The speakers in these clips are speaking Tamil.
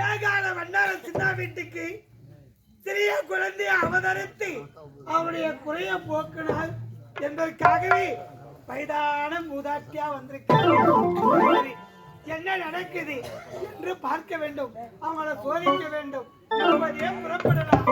ஏகால வண்ணார சின்ன வீட்டுக்கு சிறிய குழந்தையை அவதரித்து அவருடைய குறைய போக்கினார் என்பதற்காகவே வயதான மூதாட்டியா வந்திருக்கிறார். என்ன நடக்குது என்று பார்க்க வேண்டும், அவங்களை சோதிக்க வேண்டும் என்பதே புறப்படலாம்.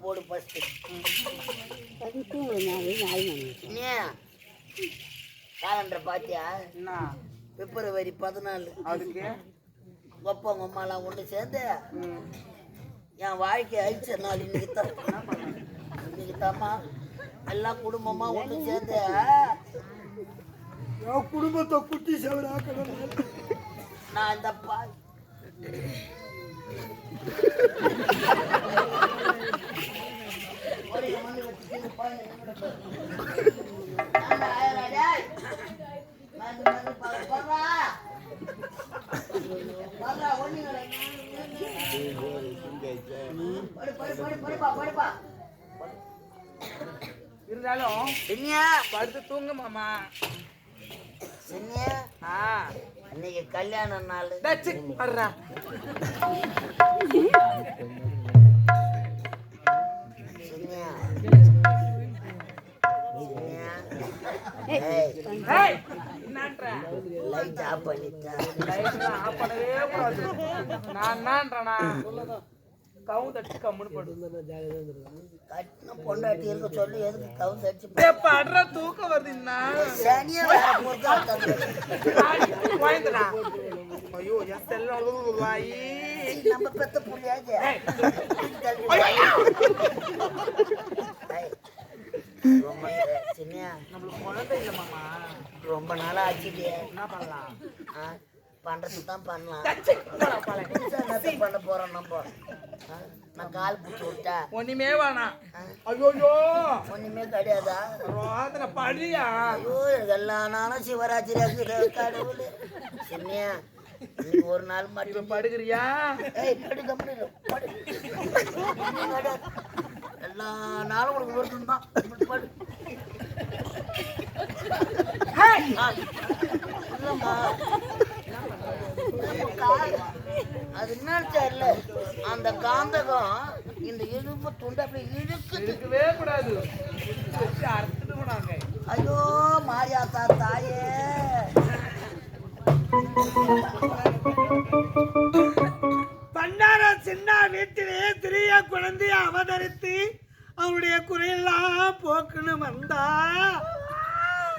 போடு ஃபர்ஸ்ட் காலண்டர் பாத்தியா? பிப்ரவரி 14 அதுக்கு ஒப்ப அம்மாலாம் ஒன்று சேர்ந்து என் வாழ்க்கை அழிச்ச நாள் இன்னைக்கு தாம்மா எல்லா குடும்பமா ஒன்று சேர்ந்து என் குடும்பத்தை குட்டி செவராக்கணும். நான் இந்த இருந்தாலும் படுத்து தூங்க மாமா. இன்னைக்கு கல்யாண நாள். பொண்டாட்டி இருக்க சொல்லி எதுக்கு கவுந்தடிச்சு தூக்கம் வருதுன்னா ஐயோ நம்ம பெத்த புள்ளியாச்சு. ரொம்ப நாளா ஆச்சுட்டியே. என்ன பண்ணலாம்? பண்றது தான் பண்ணலாம். பண்ண போறோம் நம்ம. நான் கால் பிடிச்சி விட்டா ஒண்ணுமே வேணாம். ஐயோ ஒண்ணுமே கிடையாதா? படியா? ஐயோ எல்லா நாளும் சிவராத்திரி கடவுள். சின்னியா ஒரு நாள் மட்டும் படுகிறியா? எல்லா நாளும் உனக்கு ஒருத்தம் தான் படு. அது என்னன்னு தெரியல, அந்த காந்தகம் இந்த இழுப்பு துண்டு அப்படி இழுக்கவே கூடாது. ஐயோ மாரியாத்தா தாயே. பண்டார சின்ன வீட்டிலே சிறிய குழந்தைய அவதரித்து அவருடைய குறையெல்லாம் போக்குன்னு வந்தா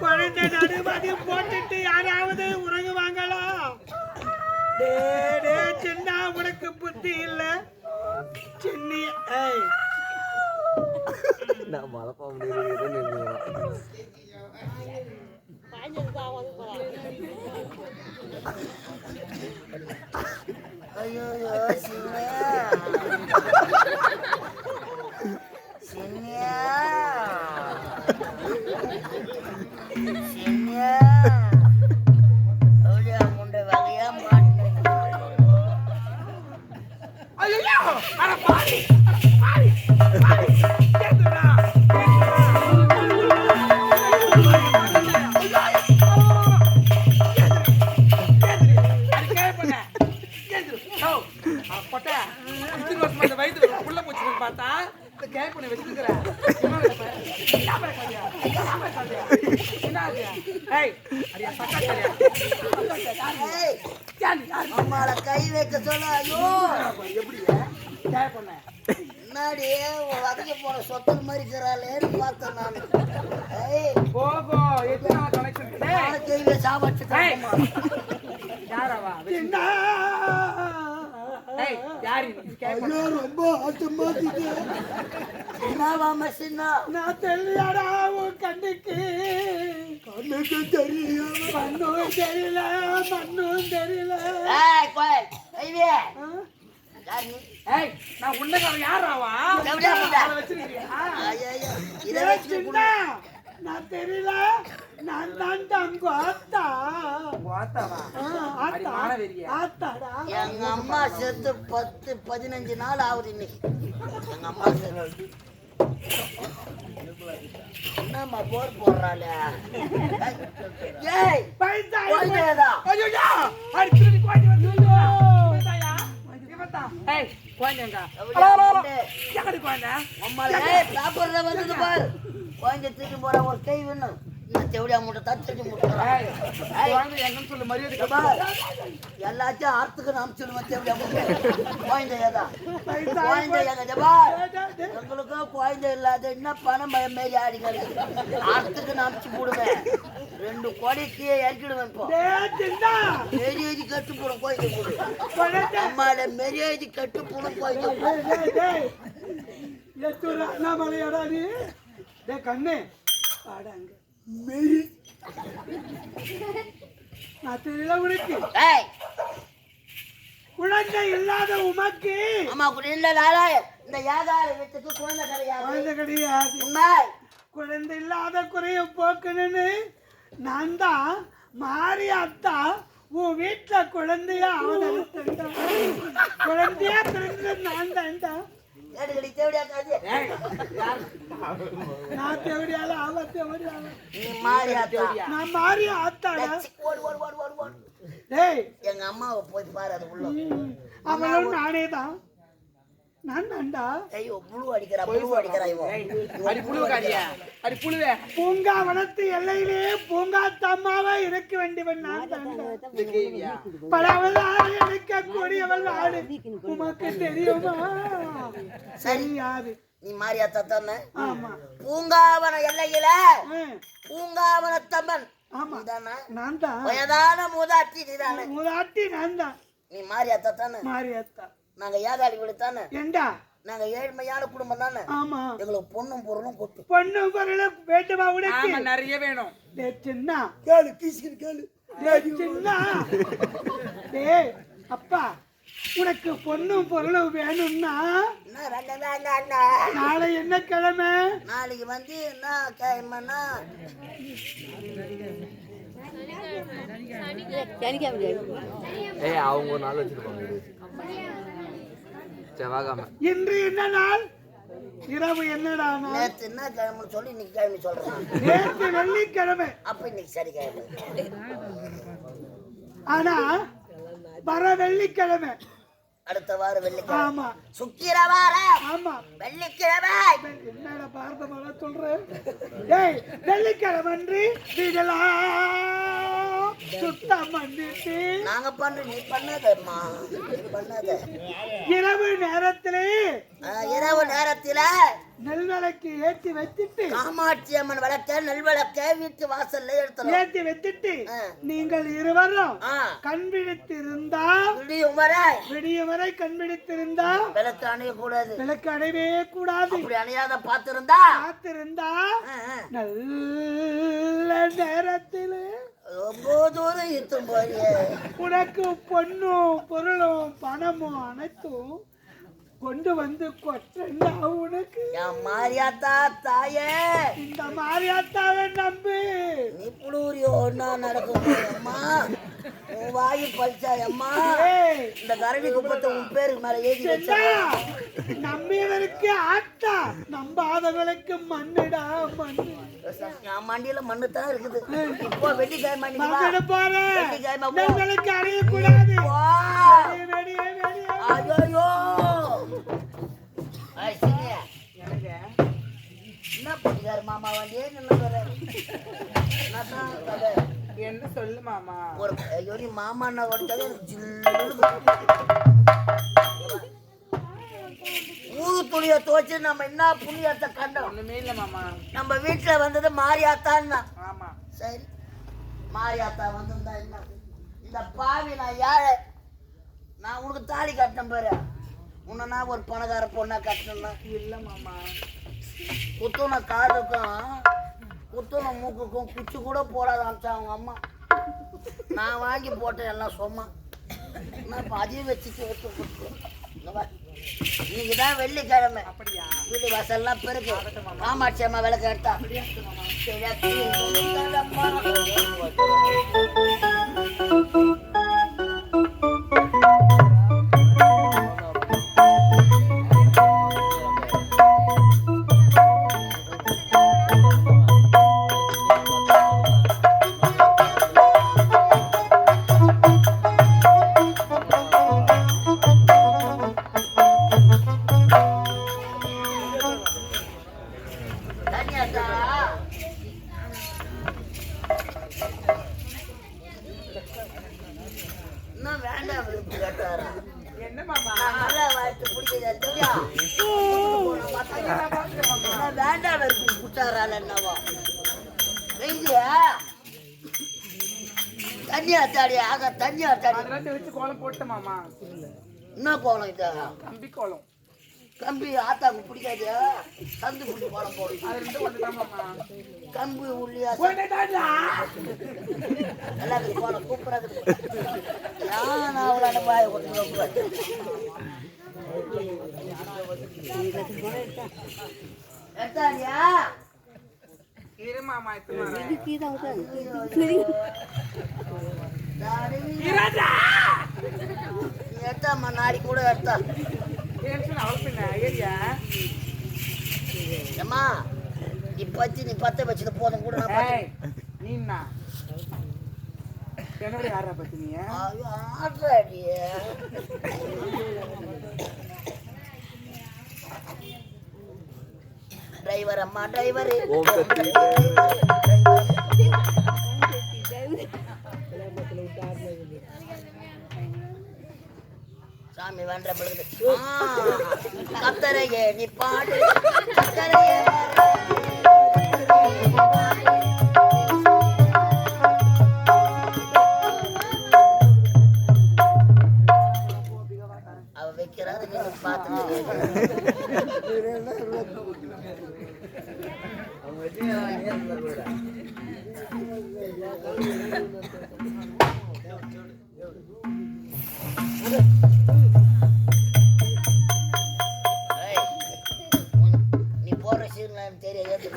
குழந்தை நடுமதி போட்டுட்டு யாராவது உறங்குவாங்களா? சின்ன உனக்கு புத்தி இல்ல சின்னி. நான் மழப்பா முடியாது. ஐயோ சின்னியா சின்னியா சின்னியா முண்டை வகையா பார்த்தா கேக் பண்ணி வச்சிருக்கிற அம்மால கை வைக்க சொல்ல. ஐயோ எப்படி கேக் பண்ண முன்னாடி வதக்க போன சொத்தல் மாதிரி இருக்கிறாளேன்னு பார்த்தேன் நான். போகோ எத்தனை கனெக்ஷன் கை சாப்பாட்டு யாராவா ரொம்ப ஆட்டமா நான் தெரியலடா உன் கண்ணுக்கு தெரியும். மண்ணும் தெரியல மண்ணும் தெரியல. நான் உன்னக்காரன் யாராவா வச்சிருக்கேன். நான் தெரியல நான் தான் அங்க ஆத்தா வாத்தாவா அடி ஆத்தா மானவெறியா ஆத்தாடா எங்க அம்மா செத்து 10-15 நாள் ஆகுது இன்னைக்கு. எங்க அம்மா செத்து என்னம்மா போர் போடுறாள? ஏய் பைசா குழந்தையதா? ஐயோ அடி திருடி கோடி வந்து இவன்தாயா இவன்தான் ஏய் கோயங்க எங்கடி கோயங்க அம்மால ஏய் சாப்பிடுறத வந்தது பாரு. குழந்தை தூக்கி போற ஒரு கை வேணும். நான் செவடியா மூட்டை தச்சு மூட்டை ஏய் கோயங்க எங்கன்னு சொல்லு மரியாதை பாரு. எல்லாத்தையும் ஆத்துக்கு நாம் சொல்லுவோம் செவடியா மூட்டை. குழந்தையதா? குழந்தையதா பாரு. எங்களுக்கும் குழந்தை இல்லாத என்ன பணம் பயம் மாரி ஆடிக்கிறது. ஆத்துக்கு நாமிச்சு போடுவேன். 2 கோடிக்கு இறக்கிடுவேன். இப்போ மெரியாதி கட்டு போடும் கோயிலுக்கு போடு. அம்மால மெரியாதி கட்டு போடும் கோயிலுக்கு. அண்ணாமலையாடா நீ டே கண்ணு பாடாங்க மெரி நான் தெரியல உனக்கு ஏய் குழந்தை இல்லாத உமக்கு அம்மா கூட இல்ல லாலா இந்த யாகார வீட்டுக்கு குழந்தை கிடையாது. குழந்தை கிடையாது. உண்மை. குழந்தை இல்லாத குறைய போக்கணுன்னு நான் தான் மாறி அத்தா உன் வீட்டுல குழந்தையா அவதரித்தா குழந்தையா பிறந்தது நான் தான்டா. ஏடுகடி தேவடியா காது. நான் தேவடியால அவ தேவடியால நீ மாறியாத்தா. நான் மாறி ஆத்தாடா. ஓடு ஓடு ஓடு ஓடு ஓடு. டேய் எங்க அம்மாவை போய் பாரு அது உள்ள. அவளும் நானே தான். நான் தான்டா. ஐயோ புழு அடிக்கிறா இவன். அடி புழுவகாரியா அடி புழுவே பூங்காவனத்து எல்லையிலே பூங்காத்தம்மாவா இருக்க வேண்டியவன் நான் தான்டா. கேவியா பலவதால் இருக்க கூடியவள் நாடு உமக்கு தெரியுமா? சரியாது. நீ மாறியாத்தா தானே? ஆமா பூங்காவன எல்லையில பூங்காவனத்தம்மன் ஆமா தானே? நான் தான். வயதான மூதாட்டி நீதானே? மூதாட்டி நான் தான். நீ மாறியாத்தா தானே? மாறியாத்தா. நாங்க ஏகாடி வீடு தானே? ஏண்டா? நாங்க ஏழ்மையான குடும்பம் தானே? ஆமா. எங்களுக்கு பொண்ணும் பொருளும் கொட்டு. பொண்ணு பொருளும் வேண்டுமா உனக்கு? ஆமா நிறைய வேணும். டேய் சின்ன கேளு கீசிக்கிட்டு கேளு. டேய் சின்ன டேய் அப்பா உனக்கு பொண்ணும் பொருளும் வேணும்னா என்ன ரெண்டு அண்ணா நாளை என்ன கிழமை? நாளைக்கு வந்து என்ன கிழமைன்னா ஏய் அவங்க ஒரு நாள் வச்சிருப்பாங்க இது. செவ்வாய்க்கிழமை. இன்று என்ன நாள்? இரவு என்னடா நாள்? நேற்று என்ன கிழமைன்னு சொல்லி இன்னைக்கு கிழமை சொல்றேன். நேற்று வெள்ளிக்கிழமை. அப்ப இன்னைக்கு சனிக்கிழமை. ஆனா வர வெள்ளிக்கிழமை. அடுத்த வாரம் வெள்ளிக்கிழமை. ஆமா சுக்கிரவாரம் ஆமா. வெள்ளிக்கிழமை. என்னடா பாரதமால சொல்ற? டேய் வெள்ளிக்கிழமை அன்று வீடெல்லாம் சுத்தம் பண்ணிட்டு நாங்க பண்ற நீ பண்ணாதம்மா நீ பண்ணாத. இரவு நேரத்திலே இரவு நேரத்தில நெல்விளக்கு ஏற்றி வச்சுட்டு காமாட்சி அம்மன் விளக்க நெல் விளக்க வீட்டு வாசல்ல எடுத்தோம். ஏற்றி வச்சுட்டு நீங்கள் இருவரும் கண் விழித்திருந்தா விடியும் வரை கண் விழித்திருந்தா விளக்கு அணைய கூடாது. விளக்கு அணையவே கூடாது. அப்படி அணையாத பார்த்திருந்தா நல்ல நேரத்திலே ரொம்ப தூரம் இருக்கும் போது உனக்கு பொண்ணும் பொருளும் பணமும் அனைத்தும் கொண்டு வந்து கொட்டா உனக்கு. என் மாரியாத்தா தாயே இந்த மாரியாத்தாவை நம்பு. நீ புளூரி ஒன்னா நடக்கும் அம்மா. உன் வாயு பழிச்சா அம்மா. இந்த கரடி குப்பத்தை உன் பேருக்கு மேல ஏறி வச்சா நம்பியவருக்கு ஆத்தா நம்பாதவர்களுக்கு மண்ணுடா மண்ணு. என் மண்டியில மண்ணு தான் இருக்குது. இப்போ வெள்ளிக்கிழமை வெள்ளிக்கிழமை அடையக்கூடாது. ஐயோ என்ன பண்ணிக்காரு மாமா வண்டியே என்ன சொல்லு மாமா? ஒரு ஐயோ நீ மாமா ஊரு துணிய துவச்சு நம்ம என்ன புண்ணியத்தை கண்டோம். ஒண்ணுமே இல்ல மாமா. நம்ம வீட்டுல வந்தது மாரியாத்தான்னா. ஆமா சரி மாரியாத்தா வந்திருந்தா என்ன? இந்த பாவி நான் ஏழை. நான் உனக்கு தாலி கட்டினேன் பாரு. உன்னை நான் ஒரு பணக்கார பொண்ணா கட்டணும்னா இல்ல மாமா. குத்துன காதுக்கும் குத்துன மூக்குக்கும் குச்சி கூட போடாத அமிச்சா அவங்க அம்மா. நான் வாங்கி போட்டேன் எல்லாம் சும்மா. நான் அதையும் வச்சுட்டு வச்சு இன்னைக்குதான் வெள்ளிக்கிழமை. அப்படியா? வீட்டு வாசல்லாம் பெருக்கு. காமாட்சி அம்மா விளக்கு எடுத்தா இன்னும் வேண்டாம் விருப்பம் கேட்டாரா? என்ன மாமா? நல்லா வாழ்த்து பிடிக்குது வேண்டாம் விருப்பம் குட்டாரால் என்னவோ வெய்தியா தண்ணி ஆத்தாடி ஆக தண்ணி ஆத்தாடி அதெல்லாம் தெளிச்சு கோலம் போட்டு மாமா. என்ன கோலம் இதா? கம்பி கோலம். கம்பி ஆத்தாக்கு பிடிக்காது. தந்து புள்ளி கோலம் போடு. அது ரெண்டு ஒண்ணுதான் மாமா. கம்பி உள்ளியா ஒண்ணுதான்டா. நல்லா இருக்குது கோலம் சூப்பரா இருக்குது. நான் அவளோட பாய கொண்டு எடுத்தாடியா? இரு மாமா எடுத்து வரேன். இராஜா நீ எடுத்தாம்மா நாடி கூட எடுத்தா டென்ஷன் அவ்வளவு பின்ன ஏரியா. அம்மா நீ பத்த வச்சது போதும் கூட நான் ஏய் நீன்னா என்னோட யாரா பத்தி நீ? ஆடுறாடி டிரைவர் அம்மா டிரைவர் சாமி வேண்ட பிள்ளைங்க கத்தரையே நீ பாடு கத்தரையே அவ வைக்கிறாரு நீங்க பார்த்து நீ போற சீர்லாம் தெரியாது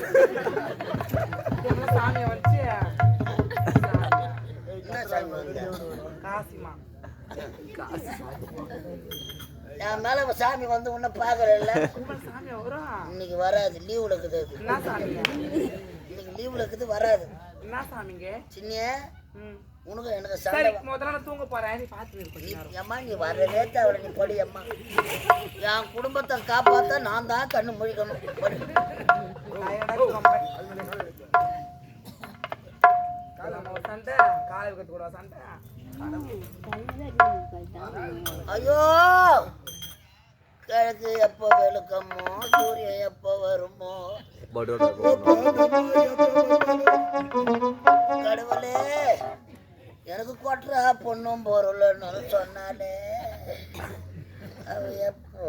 சாமியை வச்சு என்ன சாமி வந்த காசிமா என் மேல சாமி வந்து உன்ன பாக்குறல்ல சாமி வரும். இன்னைக்கு வராது லீவ்ல இருக்குது அது. என்ன சாமி? இன்னைக்கு லீவ்ல இருக்குது வராது. என்ன சாமிங்க? சின்ன உனக்கு எனக்கு சரி சண்டை முதல்ல நான் தூங்க போறேன். நீ பாத்து இருக்க. அம்மா நீ வரவே தேவை நீ படி அம்மா. என் குடும்பத்தை காப்பாத்த நான் தான் கண்ணு முழிக்கணும் படி. சண்டை காலை வைக்கிறது கூட சண்டை. ஐயோ கிழக்கு எப்போ வெளுக்கமோ சூரியன் எப்போ வருமோ கடவுளே எனக்கு கொட்டுறா பொண்ணும் பொருள்னு சொன்னாலே அவ எப்போ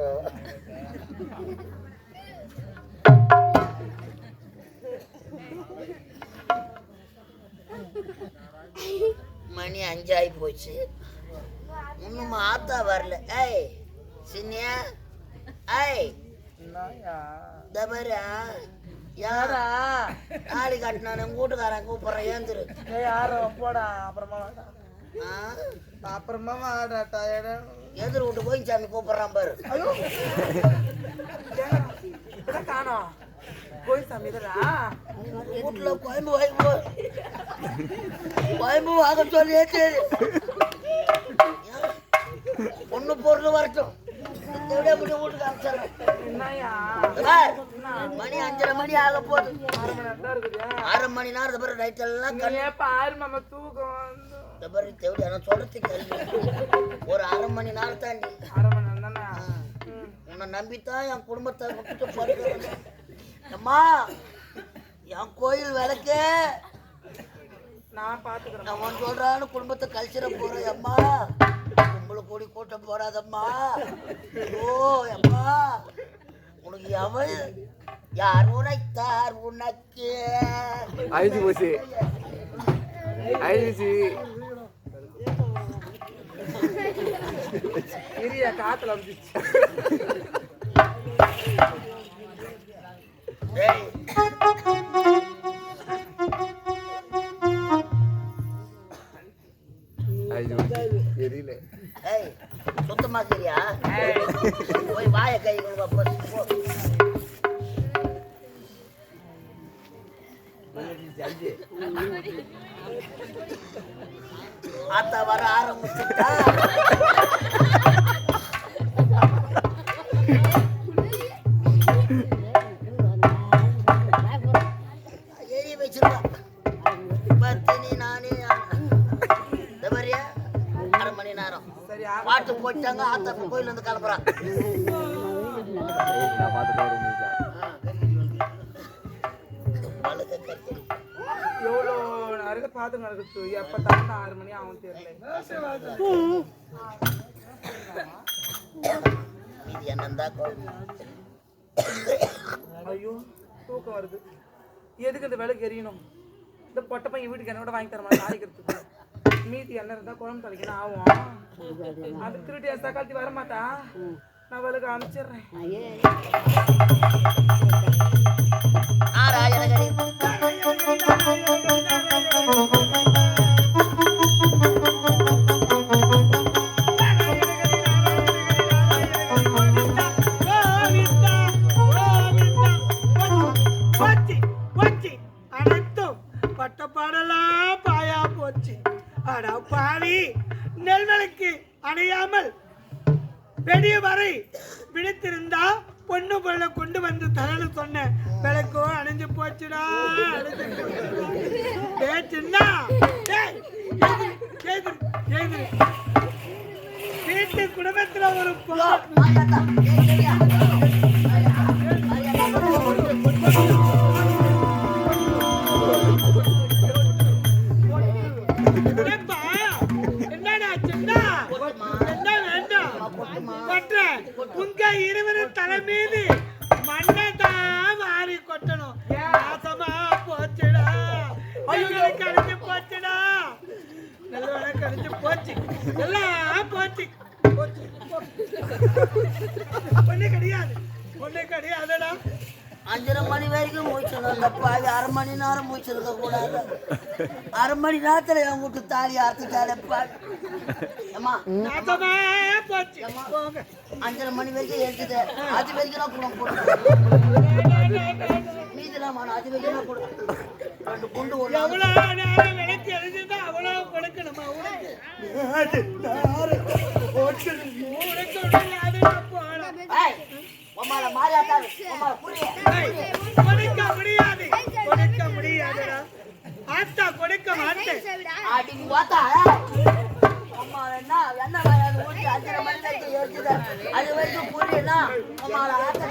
மணி 5 ஆகி போச்சு இன்னும் ஆத்தா வரல. ஏய் சின்னியா ஏய் தபரா யாரா நாளை கட்டினானு வீட்டுக்காரன் கூப்பிட்றேன் ஏந்துரு. யாரும் போடா அப்புறமா வாடா. அப்புறமா வாடா டயர்டா எதிர் வீட்டு போய் சாமி கூப்பிட்றான் பாரு. காணோம் கோயில் சாமி இதா வீட்டுல கோயம்பு வாங்க சொல்லியே சரி பொண்ணு பொருள் வரட்டும் வீட்டுக்கு என்னையா மணி 5:30 மணி ஆக போகுது. 6 மணி நேரம் இருக்குது. 1/2 மணி நேரம் பிறகு நைட் எல்லாம் பாரு மாமா தூக்கம் தேவடி நான் சொல்றது கேள்வி. ஒரு 1/2 மணி நேரம் தாண்டி 6 மணி நேரம் தானே. உன்னை நம்பித்தான் என் குடும்பத்தை விட்டுட்டு படுக்கிறேன். அம்மா என் கோயில் விளக்கு நான் பாத்துக்கிறேன். அவன் சொல்றான்னு குடும்பத்தை கழிச்சிட போறேன். அம்மா கும்பல கூடி கூட்டம் போடாதம்மா. ஓ அம்மா உனக்கு எவள் யார் உரைத்தார் உனக்கு அழிச்சு போச்சு அழிச்சு இரிய காத்துல வந்துச்சு. ஏய், ஐயோ தெரியல. ஏய், சுத்தமா சரியா? போய் வாய கை போ. ஆத்தா வர ஆரம்பிச்சுட்டா எரிய வச்சிருவா. பத்தினி நானே இந்த மாதிரியா 1/2 மணி நேரம் சரியா? பாட்டு போட்டாங்க. ஆத்தா கோயில இருந்து கிளம்புறான். நான் பார்த்துட்டு வரேன் சார். எவ்வளோ நேரத்தை பார்த்து நடக்குது. எப்ப தாண்டா 6 மணி ஆகும் தெரியல. இது என்னந்தா ஐயோ தூக்கம் வருது. எதுக்கு இந்த விலைக்கு எரியணும்? இந்த பொட்டை பையன் வீட்டுக்கு என்ன கூட வாங்கி தர மாதிரி தாளிக்கிறதுக்கு. மீதி என்ன இருந்தா குழம்பு தலைக்கணும் ஆகும். அது திருட்டி சக்காலத்தி வர மாட்டா. நான் விலைக்கு அனுப்பிச்சிடுறேன். பட்டப்பாடலாம் பாயா போச்சு. அடா பாவி, நெல்விளக்கு அணையாமல் வெடிய வரை விழித்திருந்தா பொண்ணு பொருளை கொண்டு வந்து தரல சொன்ன விளக்கோ அணைஞ்சு போச்சுடா. சின்ன வீட்டு குடும்பத்துல ஒரு என்னடா சின்ன என்ன வேண்டாம் கொட்டுற உங்க இருவரும் தலை மீது மண்ணதான் மாறி கொட்டணும். நாசமா போச்சுடா. ஐயோ கழிஞ்சு போச்சுடா. நல்ல கழிஞ்சு போச்சு. எல்லாம் போச்சு. ஒண்ணு கிடையாது. ஒண்ணு கிடையாதுடா. 5:30 மணி வரைக்கும் முடிச்சிருந்தோம். தப்பு 1/2 மணி நேரம் முடிச்சிருக்க கூடாது. 1/2 மணி நேரத்துல என் வீட்டு தாலி அறுத்துட்டாலே அம்மா நாசமா போச்சு. 5:30 மணி வரைக்கும் எடுத்துது. அது வரைக்கும் நான் குணம் போடுறேன். மீதிலாமா அது வரைக்கும் நான் கொடுக்குறேன். 2 குண்டு ஒரு எவ்வளவு நேரம் விளக்கு எழுதுதோ அவ்வளவு கொடுக்கணுமா உனக்கு? உமால மாறியாட்டாரு. உமால புரிய கொடுக்க முடியாது. கொடுக்க முடியாதுடா. ஆத்தா கொடுக்க மாட்டேன். அடி வாத்தா அம்மா என்ன வராது ஊட்டி 5:30 மணி வரைக்கும் எடுத்துது. அது வரைக்கும் புரியனா உமால ஆத்தா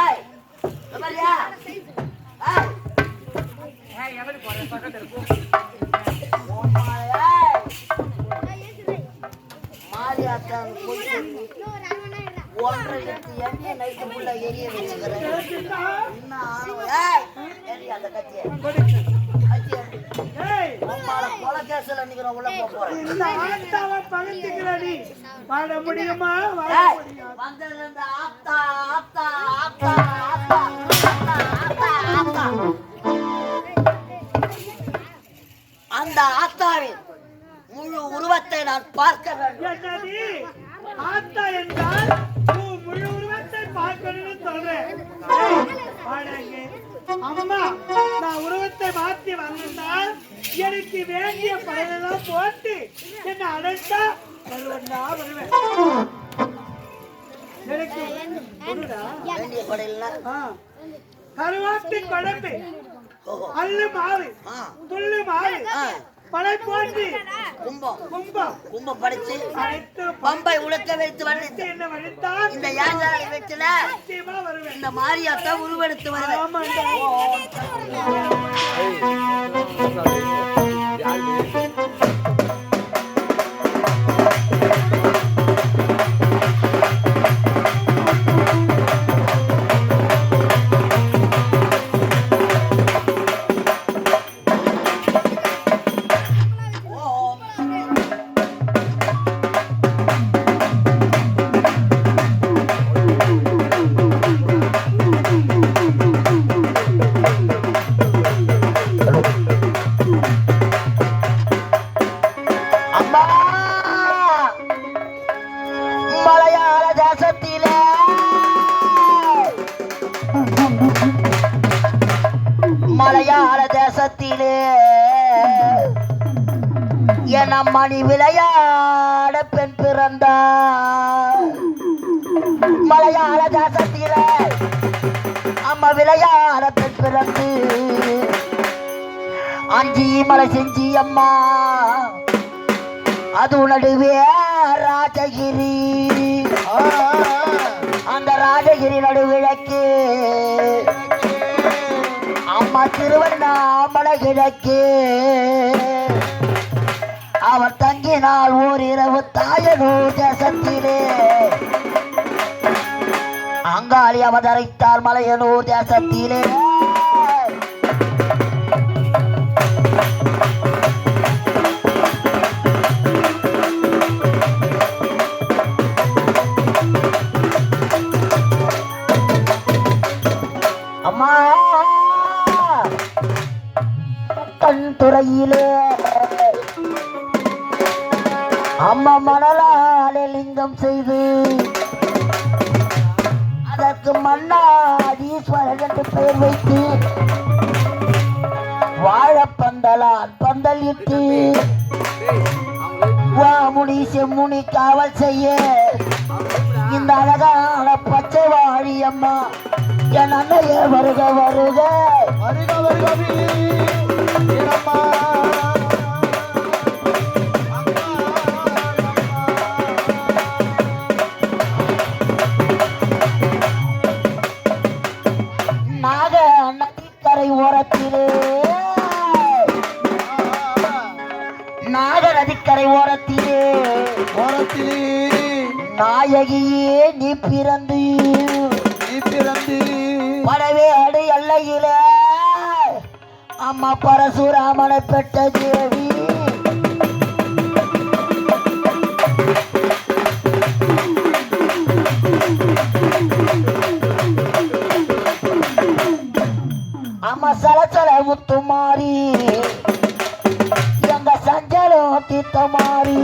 ஏய் நம்மளியா ஏய் எவடி போற பக்கத்துல இருக்கு. மாறியாட்டா போய் 1.5 லிட்டர் எண்ணெய் நைட்டு ஃபுல்லா எரிய வச்சுக்கிறேன். என்ன ஆனவ ஏய் எரிய அந்த கத்தியை உமால கொலை கேஸ்ல நிக்கிறோம். உள்ள போறேன். இந்த ஆத்தாவை பகத்துக்கிறடி வாழ முடியுமா? வாழ முடியாது. வந்தது இந்த ஆத்தா ஆத்தா ஆத்தா ஆத்தா ஆத்தா ஆத்தா அந்த ஆத்தாவின் முழு உருவத்தை நான் பார்க்க வேண்டும். என்னடி ஆத்தா என்றால் முழு உருவத்தை பார்க்கணும்னு சொல்றேன். வாடகை. அம்மா நான் உருவத்தை மாற்றி வந்தால் எனக்கு வேண்டிய படையெல்லாம் போட்டு என்ன அடைத்தா வருவேன். எனக்கு வேண்டிய படையில கருவாட்டு குழம்பு, அல்லு மாவு, துள்ளு மாவு, பழை போட்டு கும்பம் கும்பம் கும்பம் படிச்சு அழைத்து பம்பை உலக்க வைத்து வந்து என்ன வழித்தான் இந்த யாங்காலை வீட்டுல நிச்சயமா வருவேன். இந்த மாரியாத்தா உருவெடுத்து வருவேன். ஆமாண்டா. மலையாள தேசத்திலே என் அம்மணி விளையாட பெண் பிறந்தார். மலையாள தேசத்திலே அம்மா விளையாட பெண் பிறந்து அஞ்சி மலை செஞ்சி அம்மா அது நடுவே ராஜகிரி. அந்த ராஜகிரி நடுவிளக்கு அம்மா திருவண்ணாமலை கிழக்கு. அவர் தங்கினால் ஓரிரவு தாயனூர் தேசத்திலே அங்காளி அவதரித்தார் மலையனூர் தேசத்திலே. அம்மா கண் துறையிலே அம்மா மணலாலே லிங்கம் செய்து அதற்கு மன்னாதீஸ்வரன் என்று பெயர் வைத்து வாழப்பந்தலான் பந்தல் இட்டு வாமுனி செம்முனி காவல் செய்ய இந்த அழகான பச்சை வாழி அம்மா என் அண்ணைய வருக வருக வருக வருக. நாக நதிக்கரை ஓரத்திலே நாக நதிக்கரை ஓரத்திலே நாயகியே நீ பிறந்து படவேடு எல்லையில அம்மா பரசுராமனை பெற்ற தேவி. அம்மா சலசல முத்துமாரி எங்க சஞ்சலம் தித்தமாரி